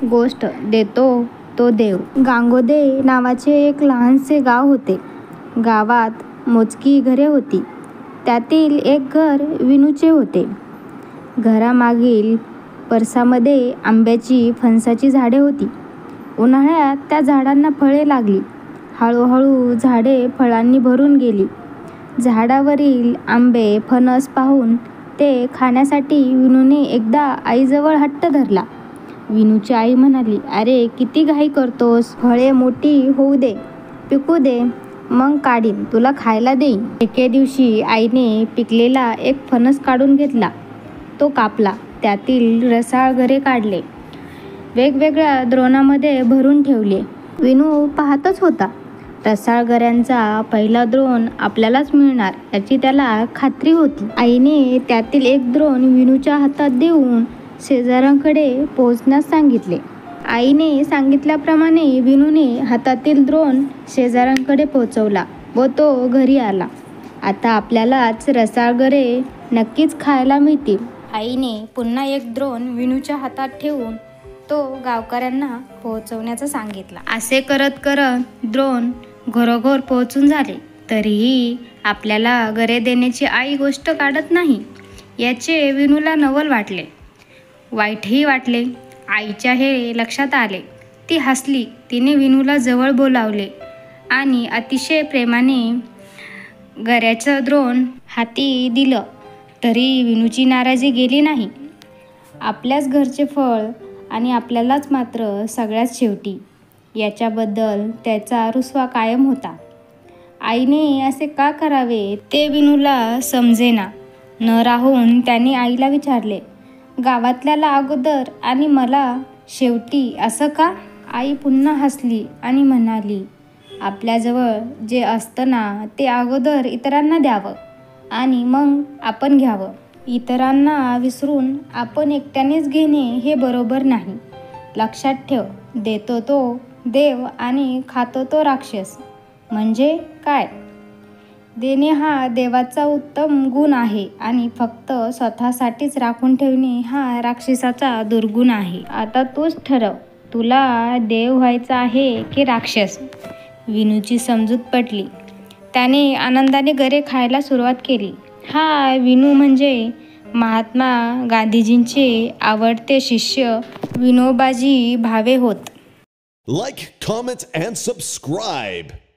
गोष्ट देतो तो देव. गांगोदे नावाचे एक लहानसे गाव होते. गावात मोजकी घरे होती. त्यातील एक घर विनूचे होते. घरामागील परसामध्ये आंब्याची फणसाची झाडे होती. उन्हाळ्यात त्या झाडांना फळे लागली. हळूहळू झाडे फळांनी भरून गेली. झाडावरील आंबे फणस पाहून ते खाण्यासाठी विनूने एकदा आईजवळ हट्ट धरला. विनूची आई म्हणाली, "अरे किती घाई करतोस? फळे मोठी होऊ दे, पिकू दे, मग काढीन, तुला खायला देईन." एके दिवशी आईने पिकलेला एक फणस काढून घेतला. तो कापला. त्यातील रसाळ गरे काढले. वेगवेगळ्या द्रोणामध्ये भरून ठेवले. विनू पाहतच होता. रसाळ गऱ्यांचा पहिला द्रोण आपल्यालाच मिळणार याची त्याला खात्री होती. आईने त्यातील एक द्रोण विनूच्या हातात देऊन शेजाऱ्यांकडे पोहोचण्यास सांगितले. आईने सांगितल्याप्रमाणे विनूने हातातील द्रोण शेजाऱ्यांकडे पोहोचवला व तो घरी आला. आता आपल्यालाच रसाळ गरे नक्कीच खायला मिळतील. आईने पुन्हा एक द्रोण विनूच्या हातात ठेवून तो गावकऱ्यांना पोहोचवण्याचं सांगितलं. असे करत करत द्रोण घरोघर पोहोचून झाले. तरीही आपल्याला गरे देण्याची आई गोष्ट काढत नाही याचे विनूला नवल वाटले. वाईटही वाटले. आईच्या हे लक्षात आले. ती हसली. तिने विनूला जवळ बोलावले आणि अतिशय प्रेमाने गऱ्याचं द्रोण हाती दिलं. तरी विनूची नाराजी गेली नाही. आपल्याच घरचे फळ आणि आपल्यालाच मात्र सगळ्यात शेवटी याच्याबद्दल त्याचा रुसवा कायम होता. आईने असे का करावे ते विनूला समजेना. न राहून त्याने आईला विचारले, "गावातल्याला अगोदर आणि मला शेवटी असं का?" आई पुन्हा हसली आणि म्हणाली, "आपल्याजवळ जे असतं ना ते अगोदर इतरांना द्यावं आणि मग आपण घ्यावं. इतरांना विसरून आपण एकट्यानेच घेणे हे बरोबर नाही. लक्षात ठेव, देतो तो देव आणि खातो तो राक्षस. म्हणजे काय? देणे हा देवाचा उत्तम गुण आहे आणि फक्त स्वतःसाठीच राखून ठेवणे हा राक्षसाचा दुर्गुण आहे. आता तूच ठरव, तुला देव व्हायचा आहे की राक्षस?" विनूची समजूत पटली. त्याने आनंदाने गरे खायला सुरुवात केली. हा विनू म्हणजे महात्मा गांधीजींचे आवडते शिष्य विनोबाजी भावे होत. Like, comment, and subscribe.